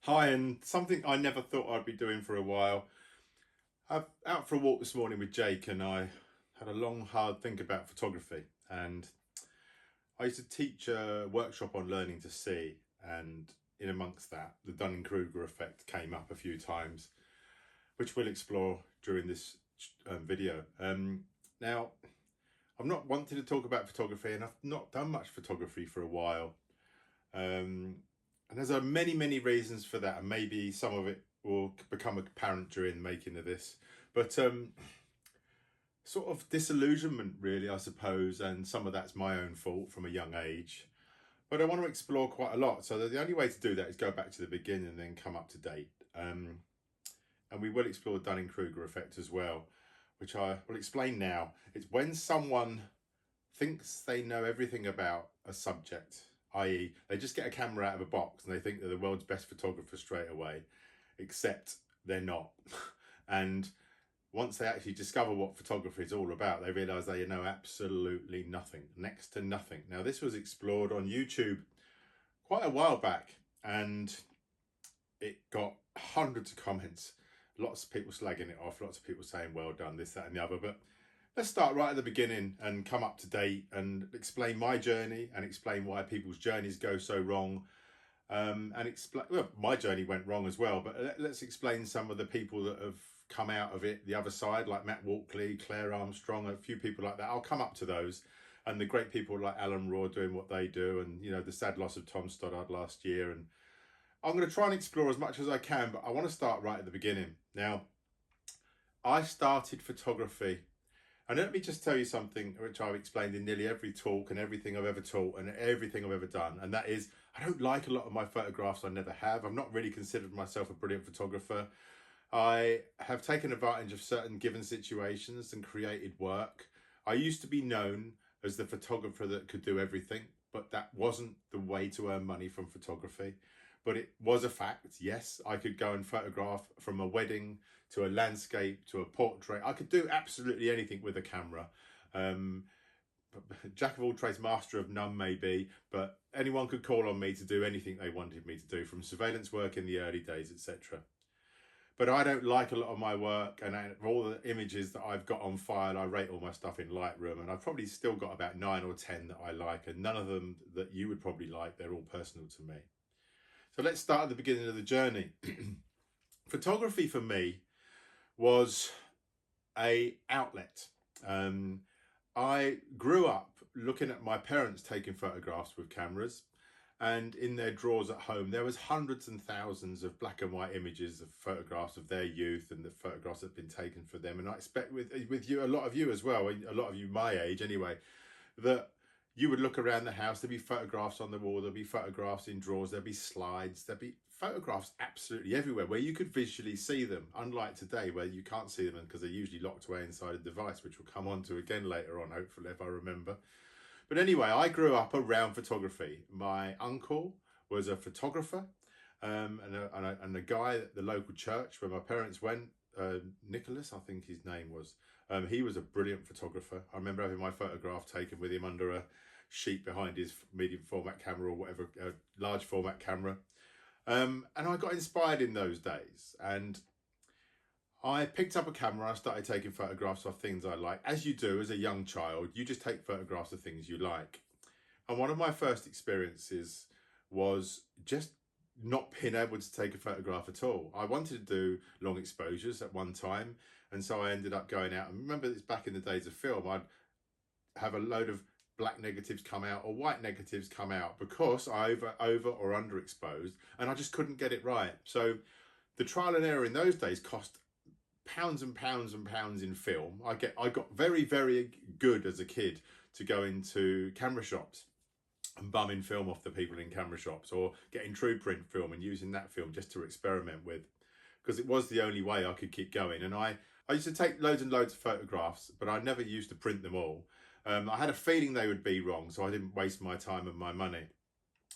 Hi, and something I never thought I'd be doing for a while. I'm out for a walk this morning with Jake, and I had a long, hard think about photography. And I used to teach a workshop on learning to see, and in amongst that, the Dunning-Kruger effect came up a few times, which we'll explore during this video. Now, I'm not wanting to talk about photography, and I've not done much photography for a while. Um, and there's many, many reasons for that, and maybe some of it will become apparent during the making of this. But sort of disillusionment, really, I suppose, and some of that's my own fault from a young age. But I want to explore quite a lot. So the only way to do that is go back to the beginning and then come up to date. And we will explore the Dunning-Kruger effect as well, which I will explain now. It's when someone thinks they know everything about a subject, i.e., they just get a camera out of a box and they think they're the world's best photographer straight away, except they're not. And once they actually discover what photography is all about, they realise they know absolutely nothing, next to nothing. Now, this was explored on YouTube quite a while back, and it got hundreds of comments. Lots of people slagging it off, lots of people saying, well done, this, that, and the other. But let's start right at the beginning and come up to date and explain my journey and explain why people's journeys go so wrong. And explain, well, my journey went wrong as well, but let's explain some of the people that have come out of it the other side, like Matt Walkley, Claire Armstrong, a few people like that. I'll come up to those, and the great people like Alan Raw doing what they do, and the sad loss of Tom Stoddard last year. And I'm going to try and explore as much as I can, but I want to start right at the beginning. Now, I started photography, and let me just tell you something which I've explained in nearly every talk and everything I've ever taught and everything I've ever done. And that is, I don't like a lot of my photographs. I never have. I've not really considered myself a brilliant photographer. I have taken advantage of certain given situations and created work. I used to be known as the photographer that could do everything, but that wasn't the way to earn money from photography. But it was a fact. Yes, I could go and photograph from a wedding to a landscape to a portrait. I could do absolutely anything with a camera. Jack of all trades, master of none, maybe, but anyone could call on me to do anything they wanted me to do, from surveillance work in the early days, etc. But I don't like a lot of my work, and all the images that I've got on file, I rate all my stuff in Lightroom, and I've probably still got about 9 or 10 that I like, and none of them that you would probably like. They're all personal to me. So let's start at the beginning of the journey. Photography for me was a outlet. I grew up looking at my parents taking photographs with cameras, and in their drawers at home there was hundreds and thousands of black and white images of photographs of their youth and the photographs that have been taken for them. And I expect with you, a lot of you as well, a lot of you my age anyway, that you would look around the house, there'd be photographs on the wall, there'd be photographs in drawers, there'd be slides, there'd be photographs absolutely everywhere where you could visually see them, unlike today where you can't see them because they're usually locked away inside a device, which we'll come on to again later on, hopefully, if I remember. But anyway, I grew up around photography. My uncle was a photographer, and a guy at the local church where my parents went, Nicholas, I think his name was. He was a brilliant photographer. I remember having my photograph taken with him under a sheet behind his medium format camera or whatever, large format camera. And I got inspired in those days, and I picked up a camera. I started taking photographs of things I like. As you do as a young child, you just take photographs of things you like. And one of my first experiences was just not being able to take a photograph at all. I wanted to do long exposures at one time, and so I ended up going out. And remember, it's back in the days of film. I'd have a load of black negatives come out or white negatives come out because I over or underexposed, and I just couldn't get it right. So the trial and error in those days cost pounds and pounds and pounds in film. I got very, very good as a kid to go into camera shops and bumming film off the people in camera shops, or getting true print film and using that film just to experiment with, because it was the only way I could keep going. And I used to take loads and loads of photographs, but I never used to print them all. I had a feeling they would be wrong, so I didn't waste my time and my money.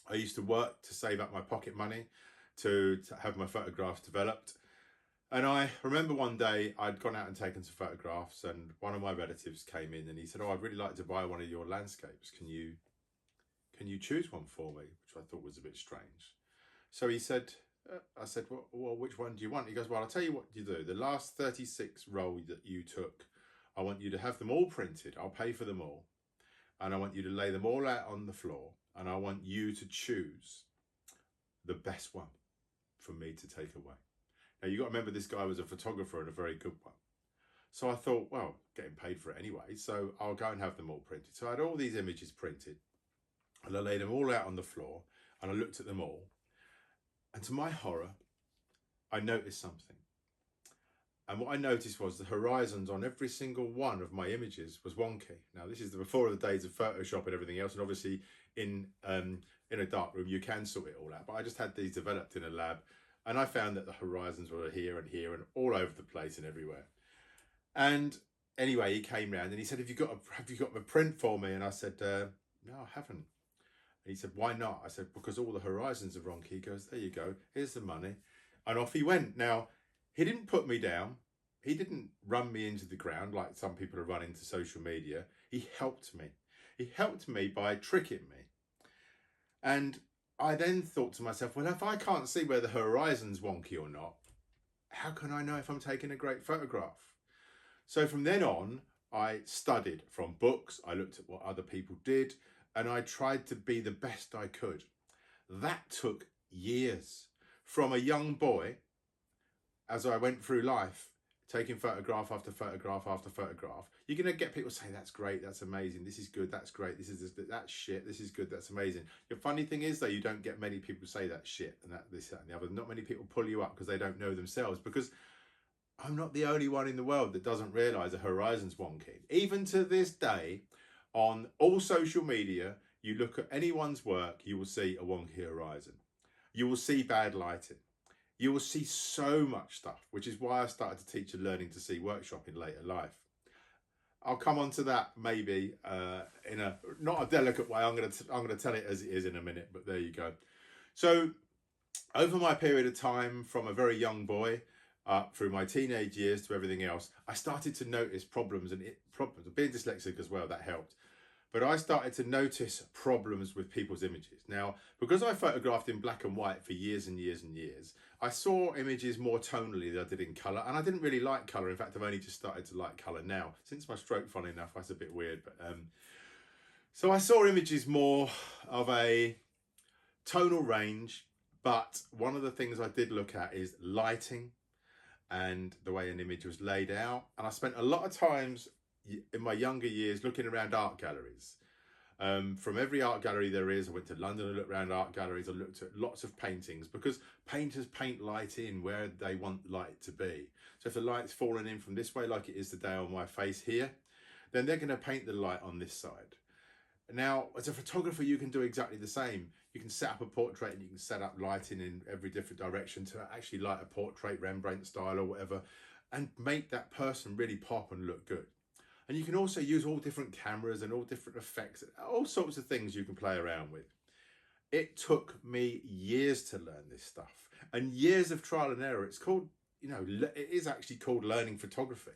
I used to work to save up my pocket money to have my photographs developed. And I remember one day I'd gone out and taken some photographs, and one of my relatives came in and he said, "Oh, I'd really like to buy one of your landscapes. Can you choose one for me?" Which I thought was a bit strange. So he said, I said, well, which one do you want? He goes, well, I'll tell you what you do. The last 36 roll that you took, I want you to have them all printed. I'll pay for them all. And I want you to lay them all out on the floor. And I want you to choose the best one for me to take away. Now, you got to remember this guy was a photographer and a very good one. So I thought, well, getting paid for it anyway, so I'll go and have them all printed. So I had all these images printed and I laid them all out on the floor and I looked at them all. And to my horror, I noticed something. And what I noticed was the horizons on every single one of my images was wonky. Now, this is before the days of Photoshop and everything else. And obviously in a dark room, you can sort it all out. But I just had these developed in a lab. And I found that the horizons were here and here and all over the place and everywhere. And anyway, he came round and he said, have you got a print for me? And I said, no, I haven't. And he said, why not? I said, because all the horizons are wrong. He goes, there you go. Here's the money. And off he went. Now, he didn't put me down. He didn't run me into the ground like some people are running to social media. He helped me. He helped me by tricking me. And I then thought to myself, well, if I can't see where the horizon's wonky or not, how can I know if I'm taking a great photograph? So from then on, I studied from books, I looked at what other people did, and I tried to be the best I could. That took years. From a young boy, as I went through life, taking photograph after photograph after photograph, you're going to get people say, that's great, that's amazing, this is good, that's great, that's shit, this is good, that's amazing. The funny thing is, though, you don't get many people say that shit and this, that, and the other. Not many people pull you up because they don't know themselves, because I'm not the only one in the world that doesn't realise the horizon's wonky. Even to this day, on all social media, you look at anyone's work, you will see a wonky horizon. You will see bad lighting. You will see so much stuff, which is why I started to teach a learning to see workshop in later life. I'll come on to that maybe in a not a delicate way. I'm going to tell it as it is in a minute, but there you go. So over my period of time, from a very young boy through my teenage years to everything else, I started to notice problems, and problems. Being dyslexic as well, that helped. But I started to notice problems with people's images. Now, because I photographed in black and white for years and years and years, I saw images more tonally than I did in colour. And I didn't really like colour. In fact, I've only just started to like colour now. Since my stroke, funny enough, that's a bit weird. But so I saw images more of a tonal range. But one of the things I did look at is lighting and the way an image was laid out. And I spent a lot of times in my younger years looking around art galleries. From every art gallery there is, I went to London and looked around art galleries. I looked at lots of paintings, because painters paint light in where they want light to be. So if the light's falling in from this way, like it is today on my face here, then they're going to paint the light on this side. Now, as a photographer, you can do exactly the same. You can set up a portrait and you can set up lighting in every different direction to actually light a portrait, Rembrandt style or whatever, and make that person really pop and look good. And you can also use all different cameras and all different effects, all sorts of things you can play around with. It took me years to learn this stuff, and years of trial and error. It's called, it is actually called learning photography.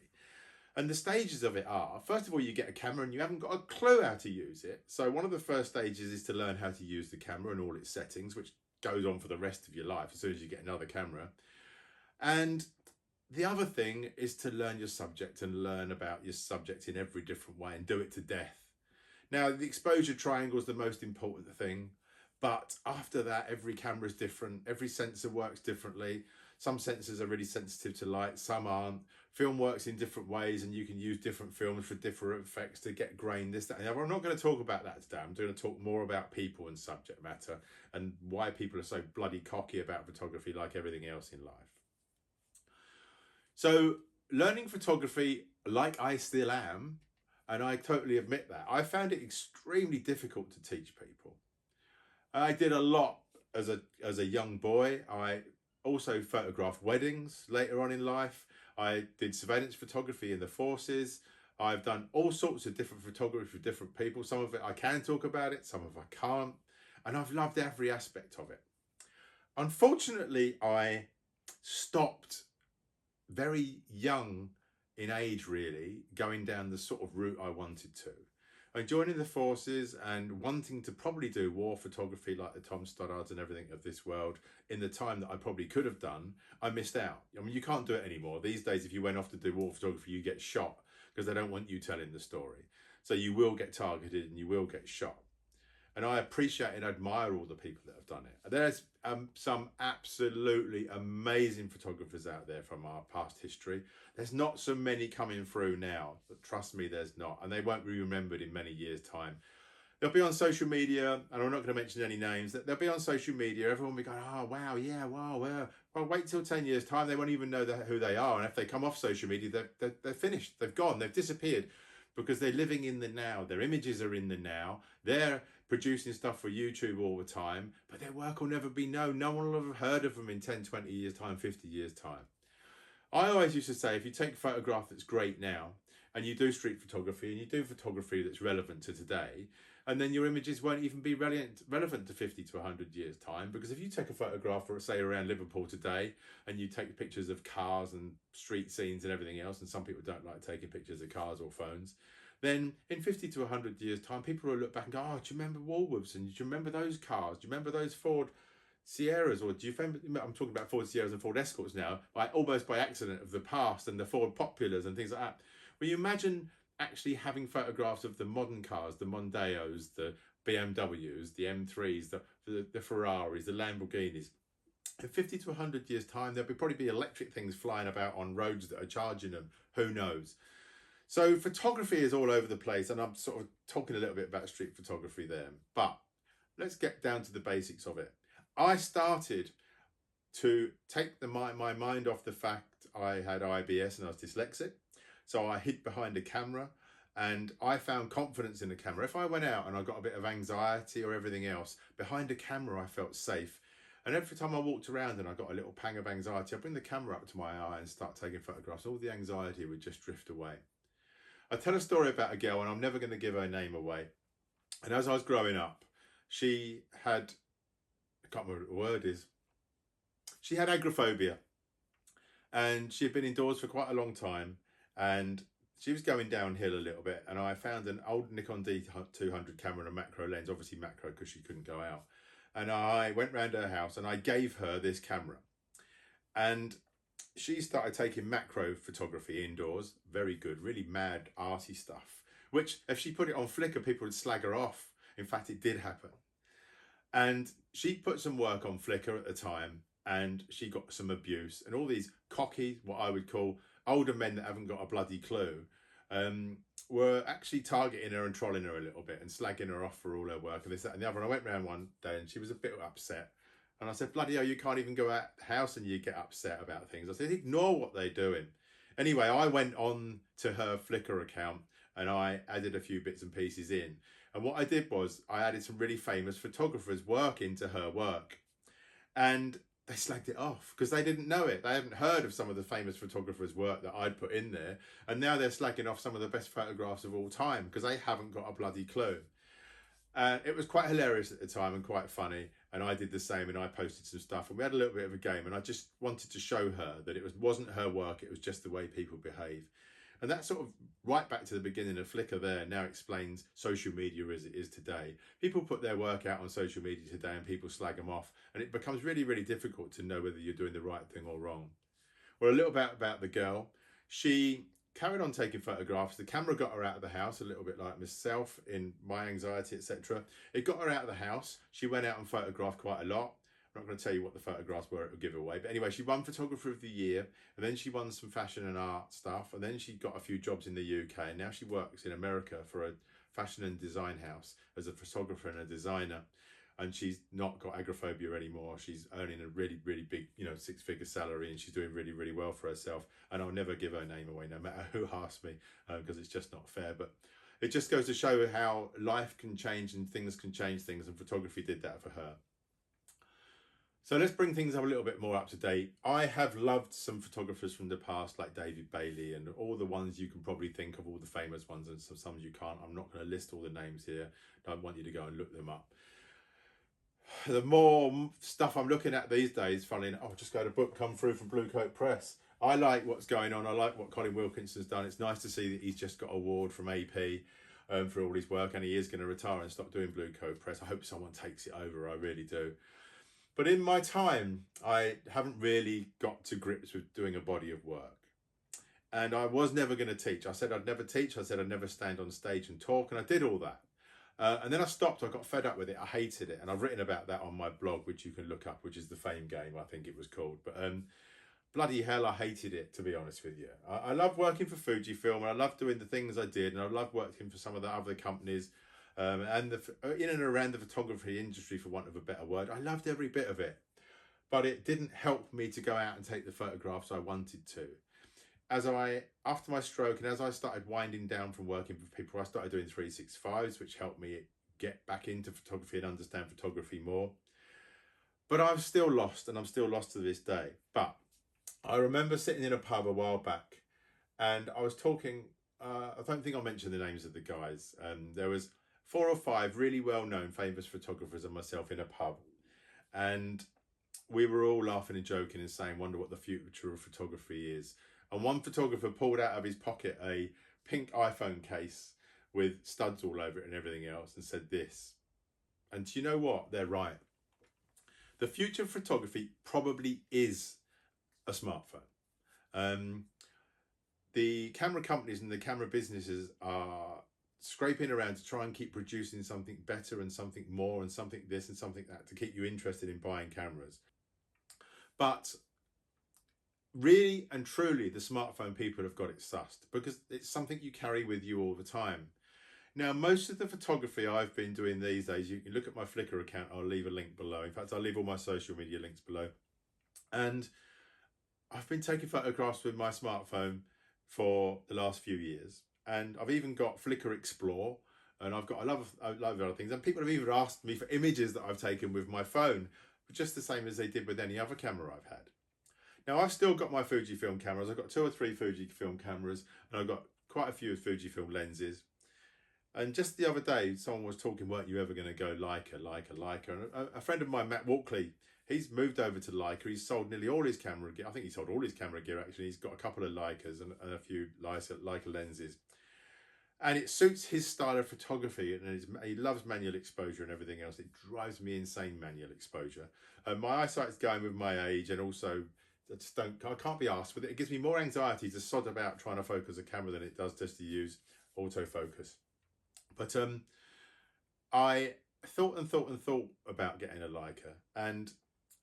And the stages of it are, first of all, you get a camera and you haven't got a clue how to use it. So one of the first stages is to learn how to use the camera and all its settings, which goes on for the rest of your life as soon as you get another camera. And the other thing is to learn your subject and learn about your subject in every different way and do it to death. Now, the exposure triangle is the most important thing, but after that, every camera is different. Every sensor works differently. Some sensors are really sensitive to light, some aren't. Film works in different ways, and you can use different films for different effects to get grain, this, that, and the other. I'm not going to talk about that today. I'm going to talk more about people and subject matter and why people are so bloody cocky about photography, like everything else in life. So learning photography, like I still am, and I totally admit that, I found it extremely difficult to teach people. I did a lot as a young boy. I also photographed weddings later on in life. I did surveillance photography in the forces. I've done all sorts of different photography for different people. Some of it I can talk about it, some of it I can't. And I've loved every aspect of it. Unfortunately, I stopped very young in age, really, going down the sort of route I wanted to. And joining the forces and wanting to probably do war photography like the Tom Stoddards and everything of this world in the time that I probably could have done, I missed out. I mean, you can't do it anymore. These days, if you went off to do war photography, you get shot because they don't want you telling the story. So you will get targeted and you will get shot. And I appreciate and admire all the people that have done it. There's some absolutely amazing photographers out there from our past history. There's not so many coming through now, but trust me, there's not. And they won't be remembered in many years' time. They'll be on social media, and I'm not going to mention any names. They'll be on social media. Everyone will be going, oh, wow, yeah, wow, well. Well, wait till 10 years' time. They won't even know who they are. And if they come off social media, they're finished. They've gone. They've disappeared because they're living in the now. Their images are in the now. They're producing stuff for YouTube all the time, but their work will never be known. No one will have heard of them in 10, 20 years' time, 50 years' time. I always used to say, if you take a photograph that's great now, and you do street photography, and you do photography that's relevant to today, and then your images won't even be relevant to 50 to 100 years' time, because if you take a photograph, for, say, around Liverpool today, and you take pictures of cars and street scenes and everything else, and some people don't like taking pictures of cars or phones, then in 50 to 100 years' time, people will look back and go, oh, do you remember Woolworths? And do you remember those cars? Do you remember those Ford Sierras? Or do you remember, I'm talking about Ford Sierras and Ford Escorts now, almost by accident, of the past, and the Ford Populars and things like that. Well, you imagine actually having photographs of the modern cars, the Mondeos, the BMWs, the M3s, the Ferraris, the Lamborghinis. In 50 to 100 years' time, there'll probably be electric things flying about on roads that are charging them. Who knows? So photography is all over the place, and I'm sort of talking a little bit about street photography there, but let's get down to the basics of it. I started to take my mind off the fact I had IBS and I was dyslexic. So I hid behind a camera, and I found confidence in the camera. If I went out and I got a bit of anxiety or everything else, behind a camera I felt safe. And every time I walked around and I got a little pang of anxiety, I'd bring the camera up to my eye and start taking photographs. All the anxiety would just drift away. I tell a story about a girl, and I'm never going to give her name away. And as I was growing up, she had, I can't remember what the word is, she had agoraphobia. And she had been indoors for quite a long time, and she was going downhill a little bit. And I found an old Nikon D200 camera and a macro lens, obviously macro because she couldn't go out. And I went round her house and I gave her this camera. And she started taking macro photography indoors. Very good, really mad, arty stuff. Which, if she put it on Flickr, people would slag her off. In fact, it did happen. And she put some work on Flickr at the time, and she got some abuse. And all these cocky, what I would call older men that haven't got a bloody clue, were actually targeting her and trolling her a little bit and slagging her off for all her work and this, that and the other. And I went round one day and she was a bit upset. And I said, bloody hell, you can't even go out the house and you get upset about things. I said, ignore what they're doing. Anyway, I went on to her Flickr account and I added a few bits and pieces in. And what I did was I added some really famous photographers' work into her work. And they slagged it off because they didn't know it. They hadn't heard of some of the famous photographers' work that I'd put in there. And now they're slagging off some of the best photographs of all time because they haven't got a bloody clue. It was quite hilarious at the time and quite funny. And I did the same, and I posted some stuff, and we had a little bit of a game, and I just wanted to show her that it wasn't her work, it was just the way people behave. And that sort of right back to the beginning of Flickr there now explains social media as it is today. People put their work out on social media today and people slag them off, and it becomes really, really difficult to know whether you're doing the right thing or wrong. Well, a little bit about the girl. She carried on taking photographs. The camera got her out of the house, a little bit like myself in my anxiety, etc. It got her out of the house. She went out and photographed quite a lot. I'm not going to tell you what the photographs were, it would give away. But anyway, she won Photographer of the Year, and then she won some fashion and art stuff, and then she got a few jobs in the UK, and now she works in America for a fashion and design house as a photographer and a designer. And she's not got agoraphobia anymore. She's earning a really, really big, 6-figure salary, and she's doing really, really well for herself. And I'll never give her name away, no matter who asks me, because it's just not fair. But it just goes to show how life can change and things can change things, and photography did that for her. So let's bring things up a little bit more up to date. I have loved some photographers from the past, like David Bailey, and all the ones you can probably think of, all the famous ones, and some you can't. I'm not going to list all the names here. Don't want you to go and look them up. The more stuff I'm looking at these days, funnily enough, just got a book come through from Blue Coat Press. I like what's going on. I like what Colin Wilkinson's done. It's nice to see that he's just got an award from AP. for all his work, and he is going to retire and stop doing Blue Coat Press. I hope someone takes it over, I really do. But in my time, I haven't really got to grips with doing a body of work. And I was never going to teach. I said I'd never teach. I said I'd never stand on stage and talk. And I did all that. And then I stopped. I got fed up with it. I hated it. And I've written about that on my blog, which you can look up, which is The Fame Game, I think it was called. But bloody hell, I hated it, to be honest with you. I love working for Fujifilm, and I love doing the things I did. And I love working for some of the other companies and in and around the photography industry, for want of a better word. I loved every bit of it. But it didn't help me to go out and take the photographs I wanted to. After my stroke, and as I started winding down from working for people, I started doing 365s, which helped me get back into photography and understand photography more. But I'm still lost, and I'm still lost to this day. But I remember sitting in a pub a while back, and I was talking, I don't think I'll mention the names of the guys. There was 4 or 5 really well-known, famous photographers and myself in a pub. And we were all laughing and joking and saying, wonder what the future of photography is. And one photographer pulled out of his pocket a pink iPhone case with studs all over it and everything else and said this. And do you know what? They're right. The future of photography probably is a smartphone. The camera companies and the camera businesses are scraping around to try and keep producing something better and something more and something this and something that to keep you interested in buying cameras. But really and truly, the smartphone people have got it sussed, because it's something you carry with you all the time. Now, most of the photography I've been doing these days, you can look at my Flickr account. I'll leave a link below. In fact, I'll leave all my social media links below. And I've been taking photographs with my smartphone for the last few years. And I've even got Flickr Explore, and I love other things. And people have even asked me for images that I've taken with my phone, just the same as they did with any other camera I've had. Now, I've still got my Fujifilm cameras. I've got 2 or 3 Fujifilm cameras, and I've got quite a few Fujifilm lenses. And just the other day, someone was talking, weren't you ever going to go Leica? And a friend of mine, Matt Walkley, he's moved over to Leica. He's sold nearly all his camera gear. I think he sold all his camera gear, actually. He's got a couple of Leicas and a few Leica lenses. And it suits his style of photography, and he loves manual exposure and everything else. It drives me insane, manual exposure. My eyesight's going with my age, and also I can't be asked with it. It gives me more anxiety to sod about trying to focus a camera than it does just to use autofocus. But I thought about getting a Leica, and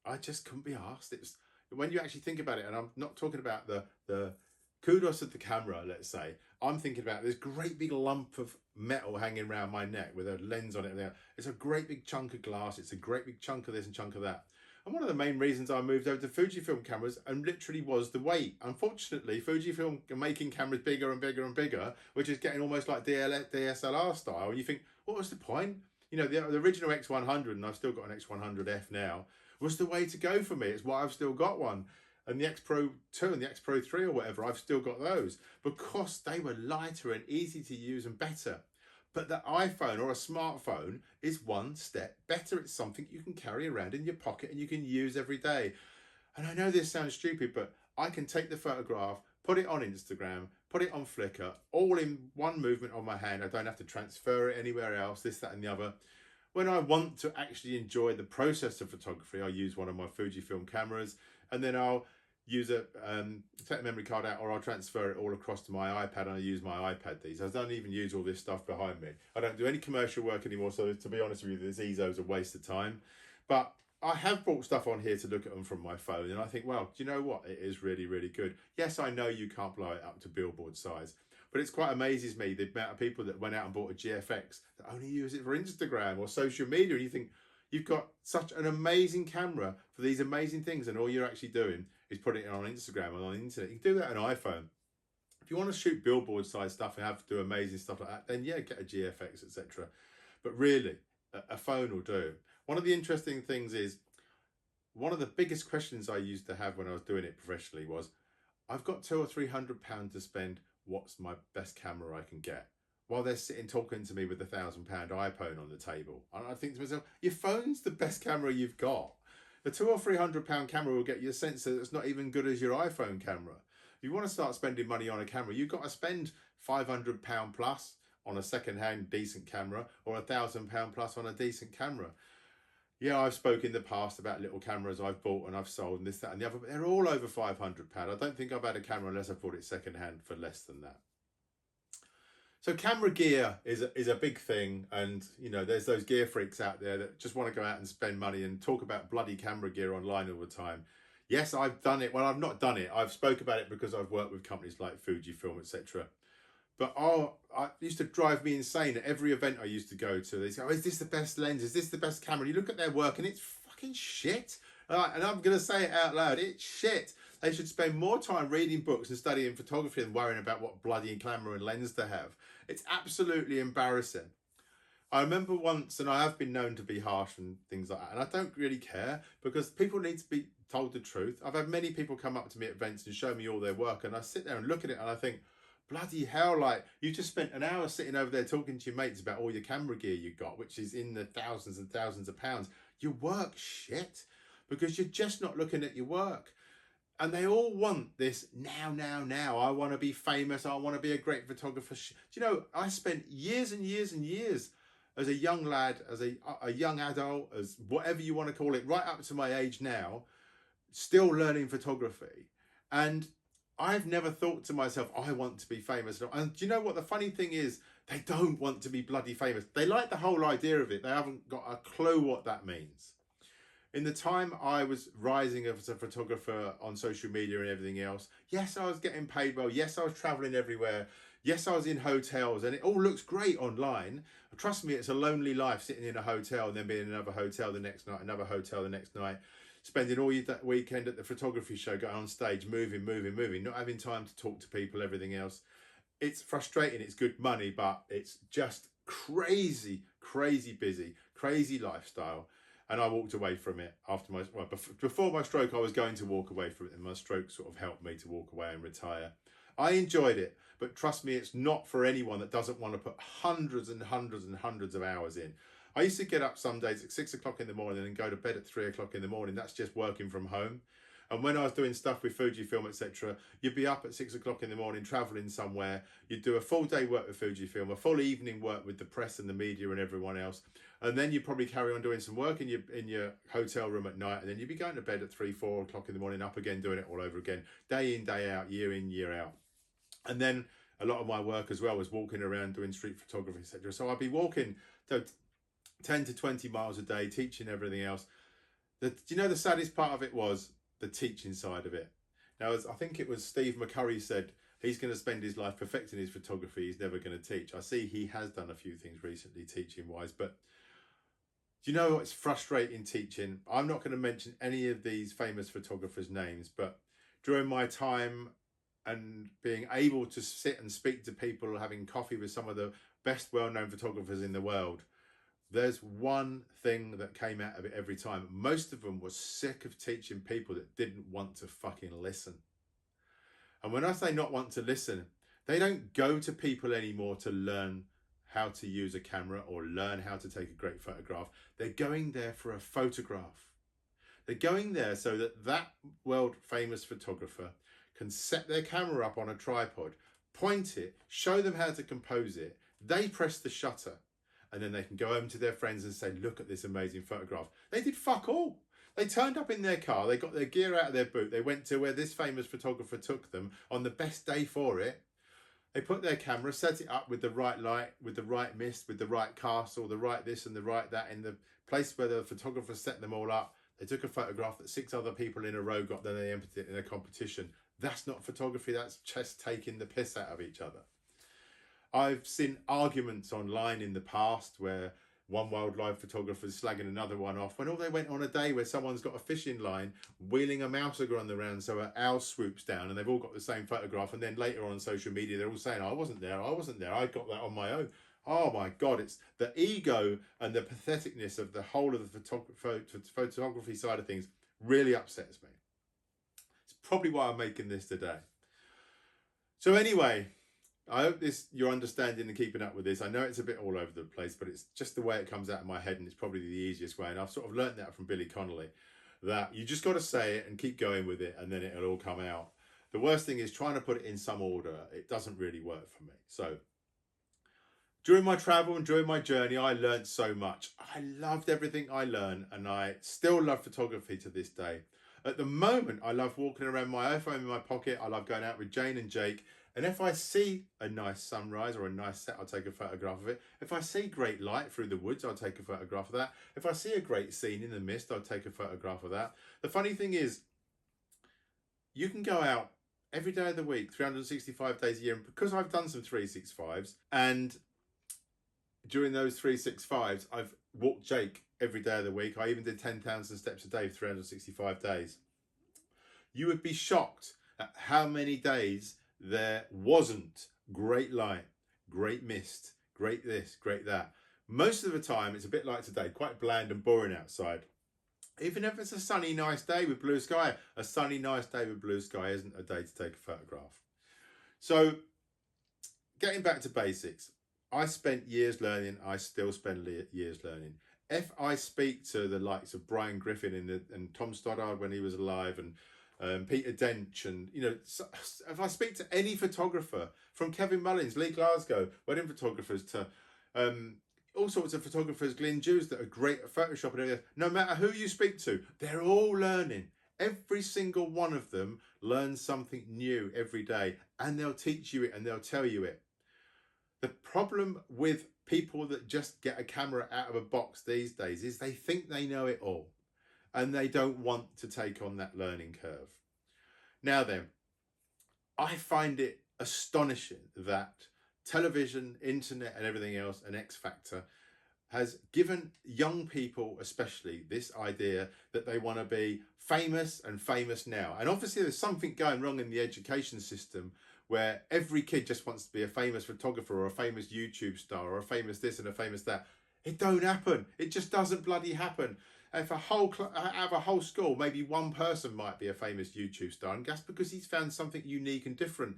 I just couldn't be asked. It was, when you actually think about it, and I'm not talking about the kudos of the camera, let's say. I'm thinking about this great big lump of metal hanging around my neck with a lens on it. It's a great big chunk of glass. It's a great big chunk of this and chunk of that. And one of the main reasons I moved over to Fujifilm cameras and literally was the weight. Unfortunately, Fujifilm are making cameras bigger and bigger and bigger, which is getting almost like DSLR style. And you think, what was the point? You know, the original X100, and I've still got an X100F now, was the way to go for me. It's why I've still got one. And the X Pro 2 and the X Pro 3 or whatever, I've still got those because they were lighter and easy to use and better. But the iPhone or a smartphone is one step better. It's something you can carry around in your pocket and you can use every day. And I know this sounds stupid, but I can take the photograph, put it on Instagram, put it on Flickr, all in one movement on my hand. I don't have to transfer it anywhere else, this, that, and the other. When I want to actually enjoy the process of photography, I use one of my Fujifilm cameras, and then I'll use take the memory card out, or I'll transfer it all across to my iPad, and I use my iPad these. I don't even use all this stuff behind me. I don't do any commercial work anymore, so to be honest with you, this EZO's a waste of time. But I have brought stuff on here to look at them from my phone, and I think, well, do you know what? It is really, really good. Yes, I know you can't blow it up to billboard size, but it's quite amazes me the amount of people that went out and bought a GFX that only use it for Instagram or social media, and you think, you've got such an amazing camera for these amazing things, and all you're actually doing is putting it on Instagram and on the internet. You can do that on an iPhone. If you want to shoot billboard size stuff and have to do amazing stuff like that, then yeah, get a GFX, etc. But really, a phone will do. One of the interesting things is, one of the biggest questions I used to have when I was doing it professionally was, I've got £200 or £300 to spend, what's my best camera I can get? While they're sitting talking to me with a £1,000 iPhone on the table. And I think to myself, your phone's the best camera you've got. The £200 or £300 camera will get you a sensor that's not even good as your iPhone camera. If you want to start spending money on a camera, you've got to spend £500 plus on a second-hand decent camera or £1,000 plus on a decent camera. Yeah, I've spoken in the past about little cameras I've bought and I've sold and this, that and the other, but they're all over £500. I don't think I've had a camera unless I've bought it second-hand for less than that. So camera gear is a big thing, and you know, there's those gear freaks out there that just want to go out and spend money and talk about bloody camera gear online all the time. Yes, I've done it. Well, I've not done it. I've spoke about it because I've worked with companies like Fujifilm, etc. But it used to drive me insane at every event I used to go to. They say, "Oh, is this the best lens? Is this the best camera?" And you look at their work and it's fucking shit. And I'm going to say it out loud. It's shit. They should spend more time reading books and studying photography than worrying about what bloody camera and lens to have. It's absolutely embarrassing. I remember once, and I have been known to be harsh and things like that, and I don't really care because people need to be told the truth. I've had many people come up to me at events and show me all their work, and I sit there and look at it and I think, bloody hell, like, you just spent an hour sitting over there talking to your mates about all your camera gear you got, which is in the thousands and thousands of pounds. Your work shit, because you're just not looking at your work. And they all want this now. I want to be famous. I want to be a great photographer. Do you know, I spent years and years and years as a young lad, as a young adult, as whatever you want to call it, right up to my age now, still learning photography. And I've never thought to myself, I want to be famous. And do you know what the funny thing is? They don't want to be bloody famous. They like the whole idea of it. They haven't got a clue what that means. In the time I was rising as a photographer on social media and everything else, yes, I was getting paid well. Yes, I was traveling everywhere. Yes, I was in hotels, and it all looks great online. Trust me, it's a lonely life sitting in a hotel and then being in another hotel the next night, another hotel the next night, spending all that weekend at the photography show, going on stage, moving, not having time to talk to people, everything else. It's frustrating. It's good money, but it's just crazy busy, crazy lifestyle. And I walked away from it after before my stroke. I was going to walk away from it, and my stroke sort of helped me to walk away and retire. I enjoyed it, but trust me, it's not for anyone that doesn't want to put hundreds and hundreds and hundreds of hours in. I used to get up some days at 6 o'clock in the morning and go to bed at 3 o'clock in the morning. That's just working from home. And when I was doing stuff with Fujifilm, etc., you'd be up at 6 o'clock in the morning, traveling somewhere. You'd do a full day work with Fujifilm, a full evening work with the press and the media and everyone else. And then you'd probably carry on doing some work in your hotel room at night. And then you'd be going to bed at 3, 4 o'clock in the morning, up again, doing it all over again, day in, day out, year in, year out. And then a lot of my work as well was walking around doing street photography, etc. So I'd be walking 10 to 20 miles a day, teaching everything else. Do you know the saddest part of it was the teaching side of it? Now, as I think it was Steve McCurry said, he's going to spend his life perfecting his photography. He's never going to teach. I see he has done a few things recently teaching wise, but do you know what's frustrating teaching? I'm not going to mention any of these famous photographers' names, but during my time and being able to sit and speak to people, having coffee with some of the best well-known photographers in the world, there's one thing that came out of it every time. Most of them were sick of teaching people that didn't want to fucking listen. And when I say not want to listen, they don't go to people anymore to learn how to use a camera or learn how to take a great photograph. They're going there for a photograph. They're going there so that world famous photographer can set their camera up on a tripod, point it, show them how to compose it. They press the shutter, and then they can go home to their friends and say, look at this amazing photograph. They did fuck all. They turned up in their car, they got their gear out of their boot, they went to where this famous photographer took them on the best day for it. They put their camera, set it up with the right light, with the right mist, with the right castle, the right this and the right that, in the place where the photographer set them all up. They took a photograph that 6 other people in a row got, then they entered it in a competition. That's not photography, that's just taking the piss out of each other. I've seen arguments online in the past where one wildlife photographer is slagging another one off when all they went on a day where someone's got a fishing line wheeling a mouser on the round so an owl swoops down and they've all got the same photograph, and then later on social media they're all saying, I wasn't there, I got that on my own. Oh my God, it's the ego and the patheticness of the whole of the photography side of things really upsets me. It's probably why I'm making this today. So anyway, I hope you're understanding and keeping up with this. I know it's a bit all over the place, but it's just the way it comes out of my head, and it's probably the easiest way. And I've sort of learned that from Billy Connolly, that you just got to say it and keep going with it, and then it'll all come out. The worst thing is trying to put it in some order. It doesn't really work for me. So During my travel and during my journey, I learned so much. I loved everything I learned, and I still love photography to this day. At the moment, I love walking around my iPhone in my pocket. I love going out with Jane and Jake. And if I see a nice sunrise or a nice set, I'll take a photograph of it. If I see great light through the woods, I'll take a photograph of that. If I see a great scene in the mist, I'll take a photograph of that. The funny thing is, you can go out every day of the week, 365 days a year. And because I've done some 365s, and during those 365s, I've walked Jake every day of the week. I even did 10,000 steps a day for 365 days. You would be shocked at how many days there wasn't great light, great mist, great this, great that. Most of the time, it's a bit like today, quite bland and boring outside. Even if it's a sunny, nice day with blue sky, a sunny, nice day with blue sky isn't a day to take a photograph. So, getting back to basics, I spent years learning. I still spend years learning. If I speak to the likes of Brian Griffin and Tom Stoddard when he was alive, and Peter Dench, and if I speak to any photographer, from Kevin Mullins, Lee Glasgow, wedding photographers, to all sorts of photographers, Glyn Jews that are great at Photoshop and everything, no matter who you speak to, they're all learning. Every single one of them learns something new every day, and they'll teach you it and they'll tell you it. The problem with people that just get a camera out of a box these days is they think they know it all, and they don't want to take on that learning curve. Now then, I find it astonishing that television, internet and everything else, and X Factor, has given young people especially this idea that they want to be famous and famous now. And obviously there's something going wrong in the education system where every kid just wants to be a famous photographer or a famous YouTube star or a famous this and a famous that. It don't happen. It just doesn't bloody happen. If out of a whole school, maybe one person might be a famous YouTube star, and that's because he's found something unique and different.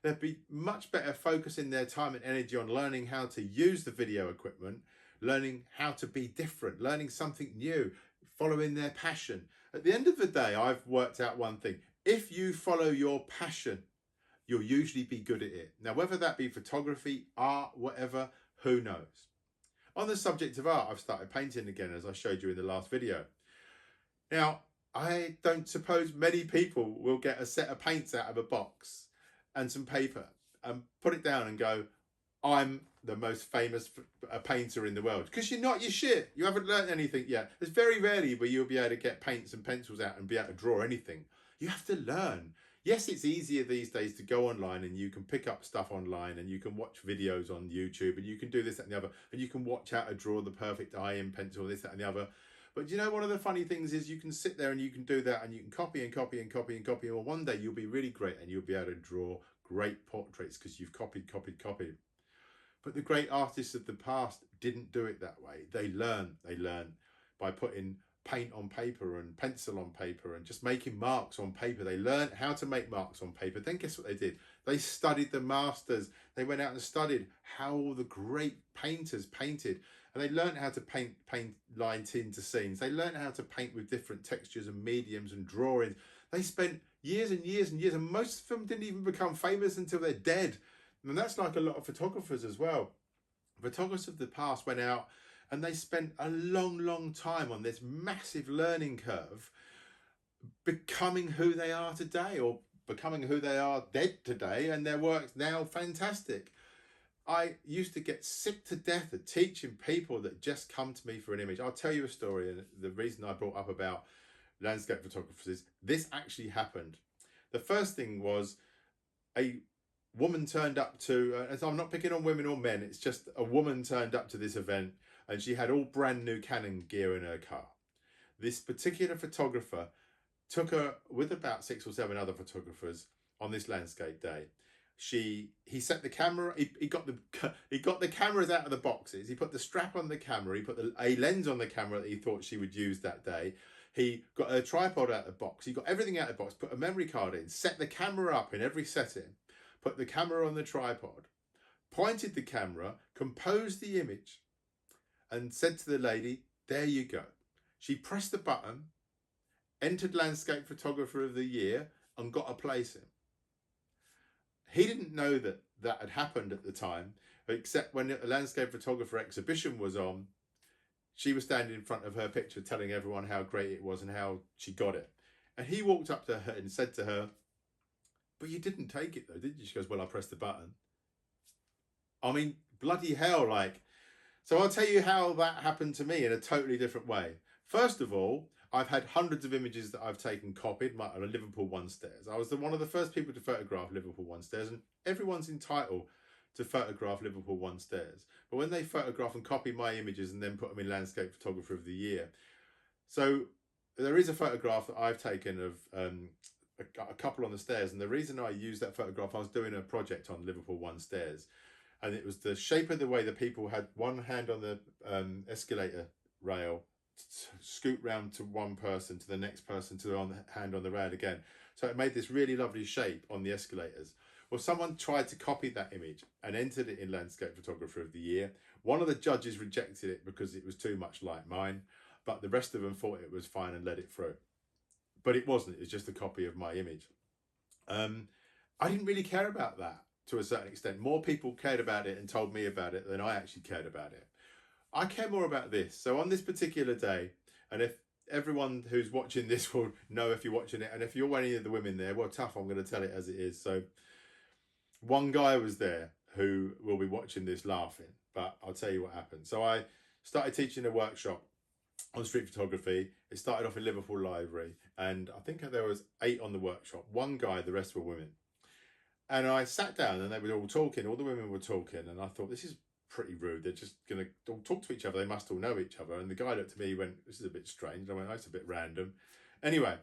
They'd be much better focusing their time and energy on learning how to use the video equipment, learning how to be different, learning something new, following their passion. At the end of the day, I've worked out one thing. If you follow your passion, you'll usually be good at it. Now, whether that be photography, art, whatever, who knows? On the subject of art, I've started painting again, as I showed you in the last video. Now, I don't suppose many people will get a set of paints out of a box and some paper and put it down and go, I'm the most famous painter in the world. Because you're not, your shit. You haven't learned anything yet. There's very rarely where you'll be able to get paints and pencils out and be able to draw anything. You have to learn. Yes, it's easier these days to go online and you can pick up stuff online and you can watch videos on YouTube and you can do this, that and the other, and you can watch how to draw the perfect eye in pencil, this, that and the other. But you know, one of the funny things is you can sit there and you can do that and you can copy and copy and copy and copy. Well, one day you'll be really great and you'll be able to draw great portraits because you've copied. But the great artists of the past didn't do it that way. They learned by putting paint on paper and pencil on paper and just making marks on paper. They learned how to make marks on paper. Then guess what they did? They studied the masters. They went out and studied how all the great painters painted, and they learned how to paint lines into scenes. They learned how to paint with different textures and mediums and drawings. They spent years and years and years, and most of them didn't even become famous until they're dead. And that's like a lot of photographers as well. Photographers of the past went out and they spent a long time on this massive learning curve, becoming who they are today, or becoming who they are dead today, and their work's now fantastic. I used to get sick to death of teaching people that just come to me for an image. I'll tell you a story, and the reason I brought up about landscape photographers is this actually happened. The first thing was a woman turned up to, and I'm not picking on women or men, it's just a woman turned up to this event and she had all brand new Canon gear in her car. This particular photographer took her with about 6 or 7 other photographers on this landscape day. He set the camera, he got the cameras out of the boxes, he put the strap on the camera, he put a lens on the camera that he thought she would use that day. He got a tripod out of the box, he got everything out of the box, put a memory card in, set the camera up in every setting, put the camera on the tripod, pointed the camera, composed the image, and said to the lady, there you go. She pressed the button, entered Landscape Photographer of the Year, and got a place in. He didn't know that had happened at the time, except when a landscape photographer exhibition was on, she was standing in front of her picture telling everyone how great it was and how she got it. And he walked up to her and said to her, "But you didn't take it though, did you?" She goes, "Well, I pressed the button." I mean, bloody hell, like. So I'll tell you how that happened to me in a totally different way. First of all, I've had hundreds of images that I've taken copied on a Liverpool One Stairs. I was one of the first people to photograph Liverpool One Stairs, and everyone's entitled to photograph Liverpool One Stairs. But when they photograph and copy my images and then put them in Landscape Photographer of the Year. So there is a photograph that I've taken of a couple on the stairs, and the reason I used that photograph, I was doing a project on Liverpool One Stairs, and it was the shape of the way the people had one hand on the escalator rail, scoot round to one person, to the next person, to the hand on the rail again. So it made this really lovely shape on the escalators. Well, someone tried to copy that image and entered it in Landscape Photographer of the Year. One of the judges rejected it because it was too much like mine, but the rest of them thought it was fine and let it through. But it wasn't, it's just a copy of my image. I didn't really care about that to a certain extent. More people cared about it and told me about it than I actually cared about it. I care more about this. So on this particular day, and if everyone who's watching this will know if you're watching it, and if you're any of the women there, well, tough, I'm going to tell it as it is. So one guy was there who will be watching this laughing, but I'll tell you what happened. So I started teaching a workshop on street photography. It started off in Liverpool Library, and I think there was 8 on the workshop. One guy, the rest were women. And I sat down and they were all talking, all the women were talking, and I thought, this is pretty rude. They're just going to all talk to each other. They must all know each other. And the guy looked at me, he went, "This is a bit strange." And I went, "Oh, it's a bit random." Anyway,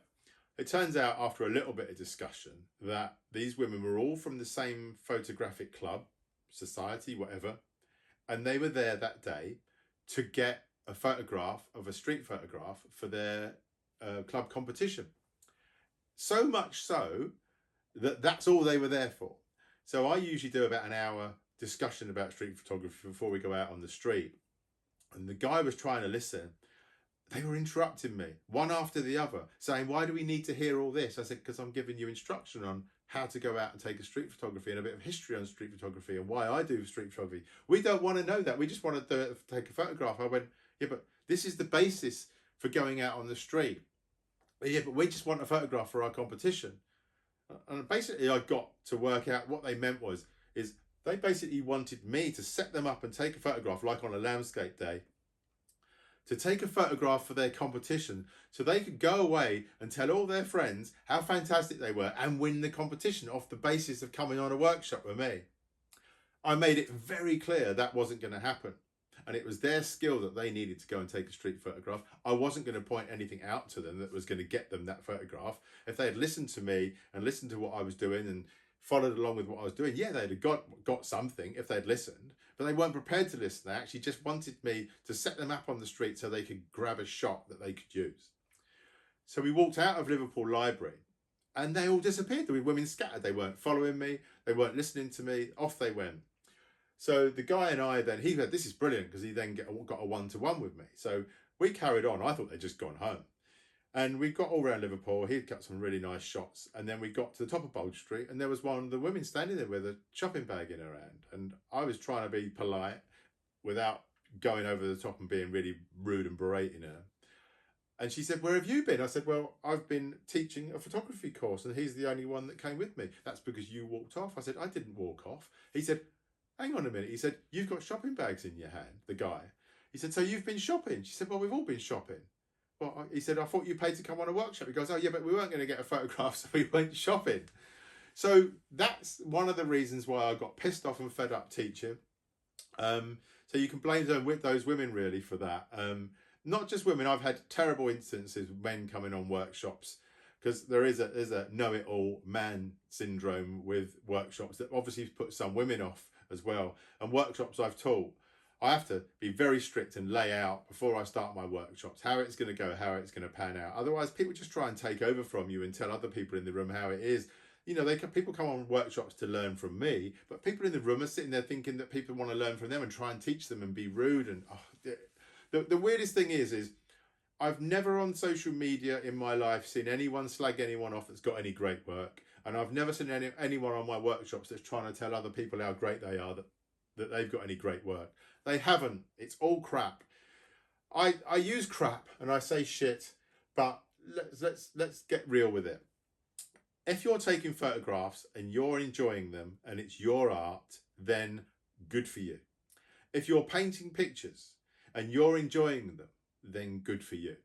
it turns out after a little bit of discussion that these women were all from the same photographic club, society, whatever. And they were there that day to get a photograph of a street photograph for their club competition. So much so that that's all they were there for. So I usually do about an hour discussion about street photography before we go out on the street. And the guy was trying to listen. They were interrupting me, one after the other, saying, "Why do we need to hear all this?" I said, "Because I'm giving you instruction on how to go out and take a street photography and a bit of history on street photography and why I do street photography. We don't want to know that. We just want to take a photograph." I went, "Yeah, but this is the basis for going out on the street." "Yeah, but we just want a photograph for our competition." And basically I got to work out what they meant is they basically wanted me to set them up and take a photograph like on a landscape day, to take a photograph for their competition so they could go away and tell all their friends how fantastic they were and win the competition off the basis of coming on a workshop with me. I made it very clear that wasn't going to happen. And it was their skill that they needed to go and take a street photograph. I wasn't going to point anything out to them that was going to get them that photograph. If they had listened to me and listened to what I was doing and followed along with what I was doing, yeah, they'd have got something if they'd listened. But they weren't prepared to listen. They actually just wanted me to set them up on the street so they could grab a shot that they could use. So we walked out of Liverpool Library and they all disappeared. There were women scattered. They weren't following me. They weren't listening to me. Off they went. So the guy and I then, he said, "This is brilliant," because he then got a one-to-one with me. So we carried on. I thought they'd just gone home. And we got all around Liverpool. He'd got some really nice shots. And then we got to the top of Bold Street and there was one of the women standing there with a shopping bag in her hand. And I was trying to be polite without going over the top and being really rude and berating her. And she said, "Where have you been?" I said, "Well, I've been teaching a photography course and he's the only one that came with me." "That's because you walked off." I said, "I didn't walk off." He said, "Hang on a minute." He said, "You've got shopping bags in your hand," the guy. He said, "So you've been shopping?" She said, "Well, we've all been shopping." Well, he said, "I thought you paid to come on a workshop." He goes, "Oh yeah, but we weren't going to get a photograph, so we went shopping." So that's one of the reasons why I got pissed off and fed up teaching. So you can blame those women really for that. Not just women. I've had terrible instances of men coming on workshops, because there is a know-it-all man syndrome with workshops that obviously puts some women off as well. And workshops I've taught, I have to be very strict and lay out before I start my workshops how it's going to go, how it's going to pan out. Otherwise, people just try and take over from you and tell other people in the room how it is. You know, people come on workshops to learn from me, but people in the room are sitting there thinking that people want to learn from them and try and teach them and be rude. And the weirdest thing is I've never on social media in my life seen anyone slag anyone off that's got any great work. And I've never seen anyone on my workshops that's trying to tell other people how great they are. that they've got any great work. They haven't. It's all crap. I use crap and I say shit, but let's get real with it. If you're taking photographs and you're enjoying them and it's your art, then good for you. If you're painting pictures and you're enjoying them, then good for you.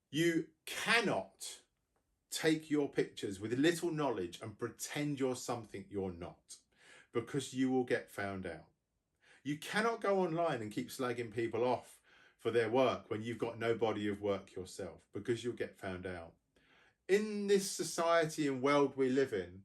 You cannot take your pictures with little knowledge and pretend you're something you're not, because you will get found out. You cannot go online and keep slagging people off for their work when you've got no body of work yourself, because you'll get found out. In this society and world we live in,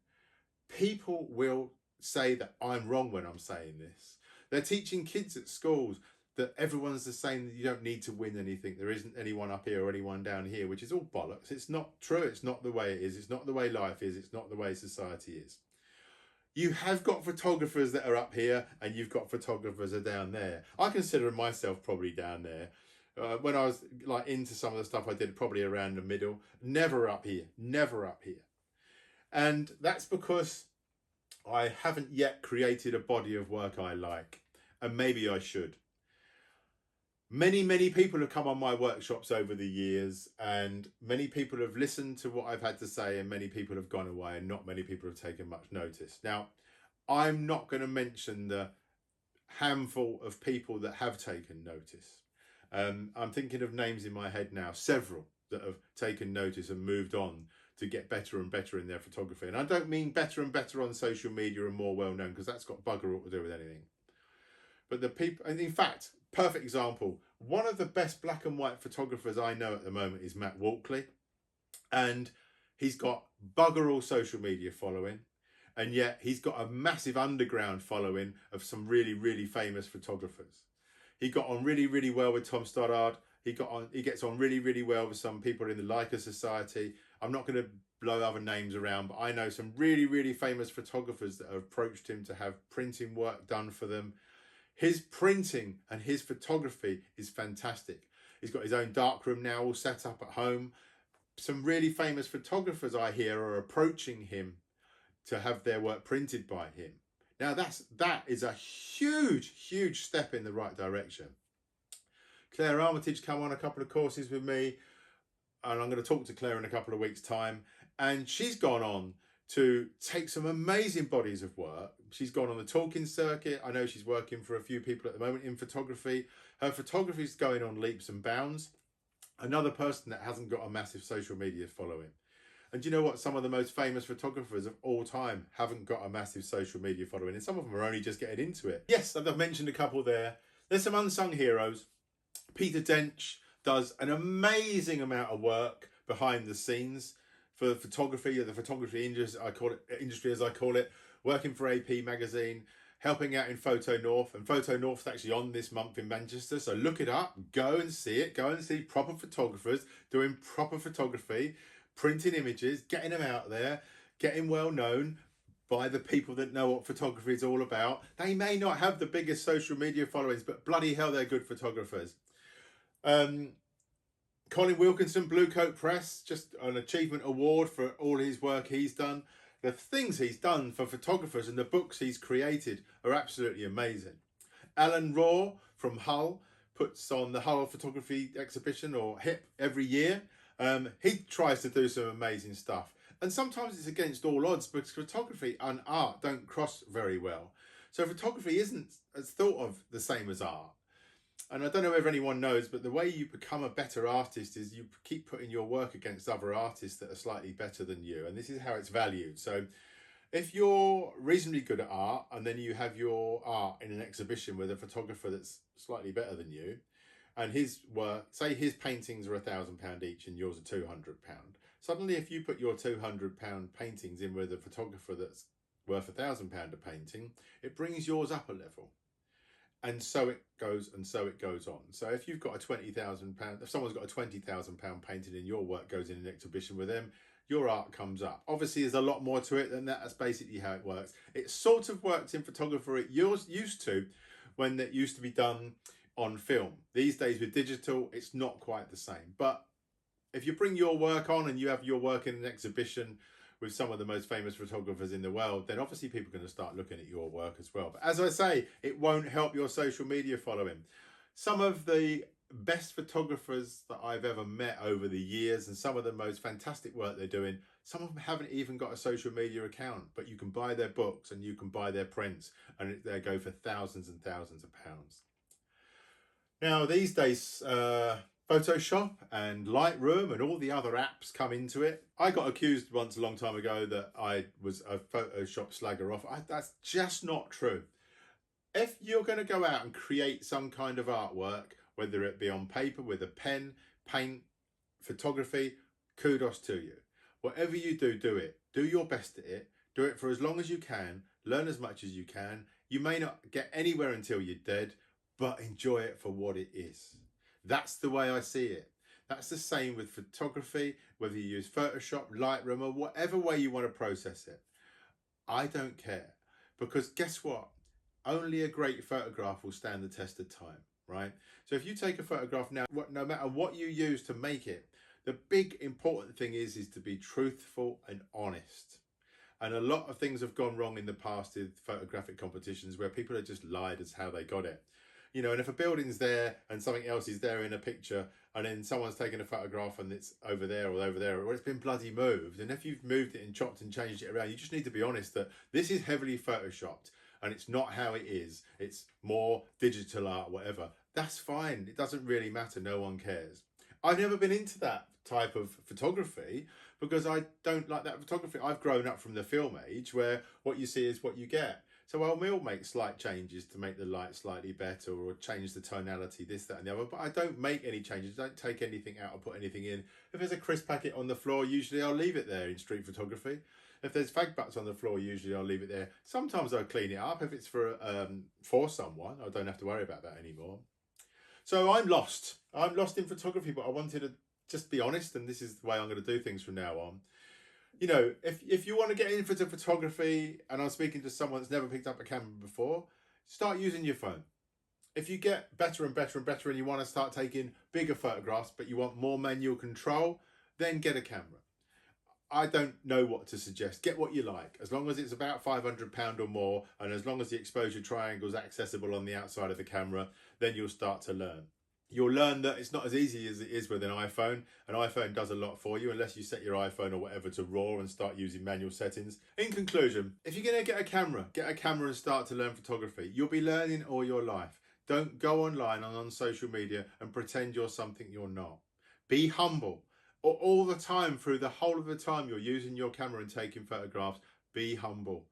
people will say that I'm wrong when I'm saying this. They're teaching kids at schools that everyone's the same, that you don't need to win anything. There isn't anyone up here or anyone down here, which is all bollocks. It's not true. It's not the way it is. It's not the way life is. It's not the way society is. You have got photographers that are up here and you've got photographers that are down there. I consider myself probably down there. When I was like into some of the stuff I did, probably around the middle. Never up here. Never up here. And that's because I haven't yet created a body of work I like. And maybe I should. Many people have come on my workshops over the years, and many people have listened to what I've had to say, and many people have gone away, and not many people have taken much notice. Now, I'm not going to mention the handful of people that have taken notice. I'm thinking of names in my head now, several that have taken notice and moved on to get better and better in their photography. And I don't mean better and better on social media and more well known, because that's got bugger all to do with anything. But the people, and in fact, perfect example, one of the best black and white photographers I know at the moment is Matt Walkley. And he's got bugger all social media following. And yet he's got a massive underground following of some really famous photographers. He got on really well with Tom Stoddard. He gets on really well with some people in the Leica Society. I'm not going to blow other names around, but I know some really famous photographers that have approached him to have printing work done for them. His printing and his photography is fantastic. He's got his own darkroom now all set up at home. Some really famous photographers I hear are approaching him to have their work printed by him. Now that is a huge step in the right direction. Claire Armitage come on a couple of courses with me, and I'm going to talk to Claire in a couple of weeks' time, and she's gone on to take some amazing bodies of work. She's gone on the talking circuit. I know she's working for a few people at the moment in photography. Her photography is going on leaps and bounds. Another person that hasn't got a massive social media following. And you know what? Some of the most famous photographers of all time haven't got a massive social media following, and some of them are only just getting into it. Yes, I've mentioned a couple there. There's some unsung heroes. Peter Dench does an amazing amount of work behind the scenes for photography, or the photography industry, as I call it, working for AP magazine, helping out in Photo North. And Photo North's actually on this month in Manchester, so look it up, go and see it, go and see proper photographers doing proper photography, printing images, getting them out there, getting well known by the people that know what photography is all about. They may not have the biggest social media followings, but bloody hell, they're good photographers. Colin Wilkinson, Blue Coat Press, just an achievement award for all his work he's done. The things he's done for photographers and the books he's created are absolutely amazing. Alan Raw from Hull puts on the Hull Photography Exhibition, or HIP, every year. He tries to do some amazing stuff. And sometimes it's against all odds, because photography and art don't cross very well. So photography isn't as thought of the same as art. And I don't know if anyone knows, but the way you become a better artist is you keep putting your work against other artists that are slightly better than you. And this is how it's valued. So if you're reasonably good at art, and then you have your art in an exhibition with a photographer that's slightly better than you, and his work, say his paintings are £1,000 each and yours are £200. Suddenly, if you put your £200 paintings in with a photographer that's worth £1,000 a painting, it brings yours up a level. And so it goes, and so it goes on. So if you've got a £20,000, if someone's got a £20,000 painting and your work goes in an exhibition with them, your art comes up. Obviously, there's a lot more to it than that. That's basically how it works. It sort of worked in photography. It used to, when it used to be done on film. These days with digital, it's not quite the same. But if you bring your work on and you have your work in an exhibition with some of the most famous photographers in the world, then obviously people are going to start looking at your work as well. But as I say, it won't help your social media following. Some of the best photographers that I've ever met over the years, and some of the most fantastic work they're doing, some of them haven't even got a social media account, but you can buy their books and you can buy their prints, and they go for thousands and thousands of pounds. Now these days, Photoshop and Lightroom and all the other apps come into it. I got accused once a long time ago that I was a Photoshop slagger off. That's just not true. If you're going to go out and create some kind of artwork, whether it be on paper with a pen, paint, photography, kudos to you. Whatever you do, do it. Do your best at it. Do it for as long as you can. Learn as much as you can. You may not get anywhere until you're dead, but enjoy it for what it is. That's the way I see it. That's the same with photography, whether you use Photoshop, Lightroom, or whatever way you want to process it. I don't care, because guess what? Only a great photograph will stand the test of time, right? So if you take a photograph now, no matter what you use to make it, the big important thing is to be truthful and honest. And a lot of things have gone wrong in the past with photographic competitions where people have just lied as how they got it. You know, and if a building's there and something else is there in a picture, and then someone's taken a photograph and it's over there or over there, or it's been bloody moved, and if you've moved it and chopped and changed it around, you just need to be honest that this is heavily photoshopped and it's not how it is. It's more digital art, whatever. That's fine. It doesn't really matter. No one cares. I've never been into that type of photography because I don't like that photography. I've grown up from the film age where what you see is what you get. So I will make slight changes to make the light slightly better or change the tonality, this, that and the other, but I don't make any changes. I don't take anything out or put anything in. If there's a crisp packet on the floor, usually I'll leave it there in street photography. If there's fag butts on the floor, usually I'll leave it there. Sometimes I'll clean it up if it's for someone. I don't have to worry about that anymore. So I'm lost. I'm lost in photography, but I wanted to just be honest, and this is the way I'm going to do things from now on. You know, if you want to get into photography, and I'm speaking to someone that's never picked up a camera before, start using your phone. If you get better and better and better and you want to start taking bigger photographs, but you want more manual control, then get a camera. I don't know what to suggest. Get what you like. As long as it's about £500 or more, and as long as the exposure triangle is accessible on the outside of the camera, then you'll start to learn. You'll learn that it's not as easy as it is with an iPhone. An iPhone does a lot for you unless you set your iPhone or whatever to RAW and start using manual settings. In conclusion, if you're going to get a camera and start to learn photography. You'll be learning all your life. Don't go online and on social media and pretend you're something you're not. Be humble. All the time, through the whole of the time you're using your camera and taking photographs, be humble.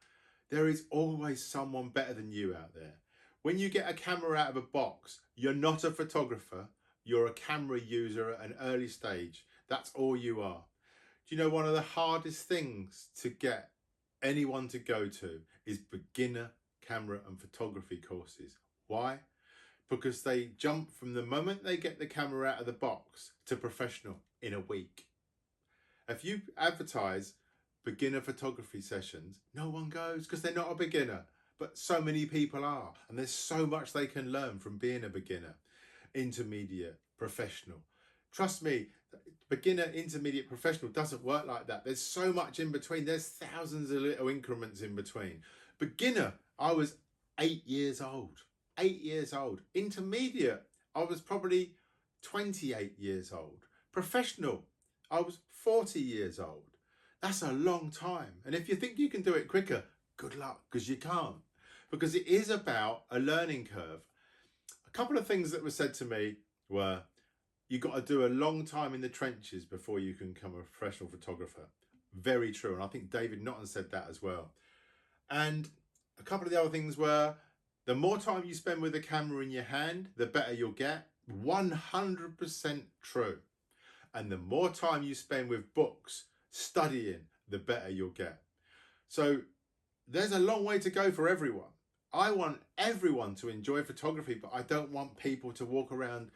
There is always someone better than you out there. When you get a camera out of a box, you're not a photographer, you're a camera user at an early stage. That's all you are. Do you know one of the hardest things to get anyone to go to is beginner camera and photography courses? Why? Because they jump from the moment they get the camera out of the box to professional in a week. If you advertise beginner photography sessions, no one goes because they're not a beginner. But so many people are, and there's so much they can learn from being a beginner, intermediate, professional. Trust me, beginner, intermediate, professional doesn't work like that. There's so much in between. There's thousands of little increments in between. Beginner, I was 8 years old. 8 years old. Intermediate, I was probably 28 years old. Professional, I was 40 years old. That's a long time. And if you think you can do it quicker, good luck, because you can't. Because it is about a learning curve. A couple of things that were said to me were, you got to do a long time in the trenches before you can become a professional photographer. Very true. And I think David Naughton said that as well. And a couple of the other things were, the more time you spend with a camera in your hand, the better you'll get. 100% true. And the more time you spend with books, studying, the better you'll get. So there's a long way to go for everyone. I want everyone to enjoy photography, but I don't want people to walk around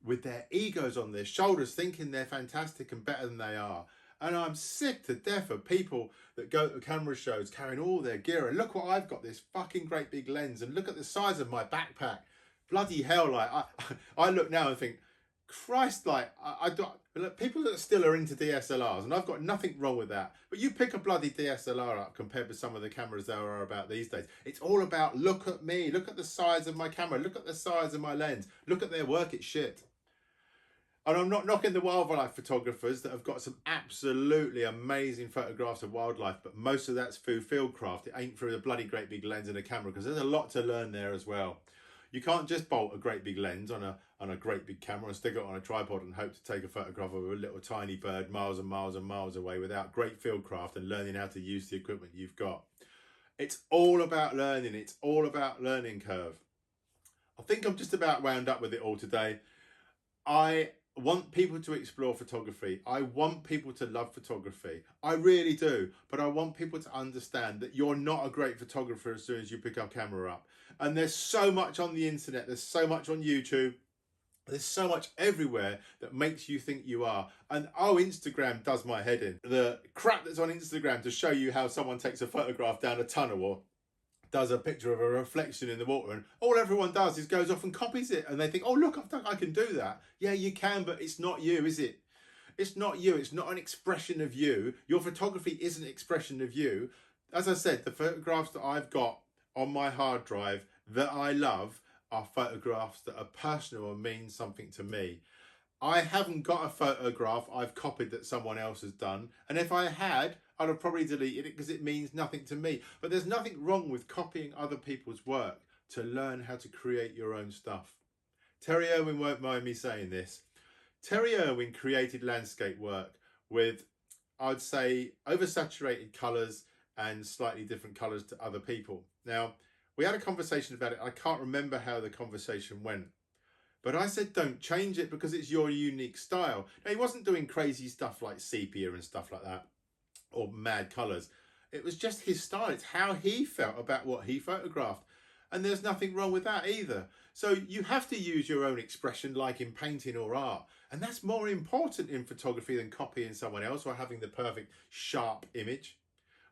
with their egos on their shoulders thinking they're fantastic and better than they are. And I'm sick to death of people that go to camera shows carrying all their gear and look what I've got, this fucking great big lens, and look at the size of my backpack. Bloody hell, like I look now and think, Christ, like I don't look, people that still are into DSLRs, and I've got nothing wrong with that. But you pick a bloody DSLR up compared with some of the cameras there are about these days. It's all about look at me, look at the size of my camera, look at the size of my lens, look at their work. It's shit. And I'm not knocking the wildlife photographers that have got some absolutely amazing photographs of wildlife, but most of that's through fieldcraft. It ain't through a bloody great big lens and a camera, because there's a lot to learn there as well. You can't just bolt a great big lens on a great big camera and stick it on a tripod and hope to take a photograph of a little tiny bird miles and miles and miles away without great fieldcraft and learning how to use the equipment you've got. It's all about learning. It's all about learning curve. I think I'm just about wound up with it all today. I want people to explore photography. I want people to love photography. I really do. But I want people to understand that you're not a great photographer as soon as you pick a camera up. And there's so much on the internet. There's so much on YouTube. There's so much everywhere that makes you think you are. And oh, Instagram does my head in. The crap that's on Instagram to show you how someone takes a photograph down a tunnel or does a picture of a reflection in the water, and all everyone does is goes off and copies it, and they think, oh look, I can do that. Yeah, you can, but it's not you, is it? It's not you. It's not an expression of you. Your photography is an expression of you. As I said, the photographs that I've got on my hard drive that I love are photographs that are personal and mean something to me. I haven't got a photograph I've copied that someone else has done, and if I had, I'd have probably deleted it because it means nothing to me. But there's nothing wrong with copying other people's work to learn how to create your own stuff. Terry Irwin won't mind me saying this. Terry Irwin created landscape work with, I'd say, oversaturated colours and slightly different colours to other people. Now, we had a conversation about it. I can't remember how the conversation went. But I said, don't change it because it's your unique style. Now, he wasn't doing crazy stuff like sepia and stuff like that, or mad colours. It was just his style. It's how he felt about what he photographed. And there's nothing wrong with that either. So you have to use your own expression, like in painting or art. And that's more important in photography than copying someone else or having the perfect sharp image.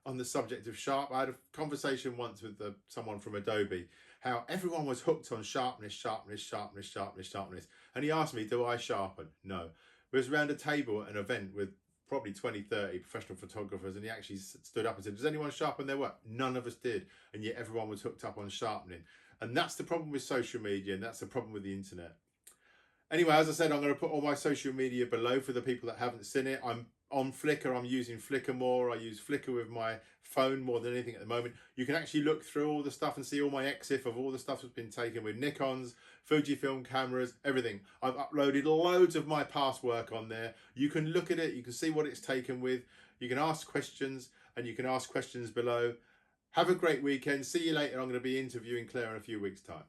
On the subject of sharp, I had a conversation once with someone from Adobe, how everyone was hooked on sharpness, sharpness, sharpness, sharpness, sharpness. And he asked me, do I sharpen? No. We was around a table at an event with probably 20, 30 professional photographers, and he actually stood up and said, does anyone sharpen their work? None of us did. And yet everyone was hooked up on sharpening. And that's the problem with social media, and that's the problem with the internet. Anyway, as I said, I'm going to put all my social media below for the people that haven't seen it. I'm on Flickr. I'm using Flickr more. I use Flickr with my phone more than anything at the moment. You can actually look through all the stuff and see all my EXIF of all the stuff that's been taken with Nikons, Fujifilm cameras, everything. I've uploaded loads of my past work on there. You can look at it. You can see what it's taken with. You can ask questions, and you can ask questions below. Have a great weekend. See you later. I'm going to be interviewing Claire in a few weeks' time.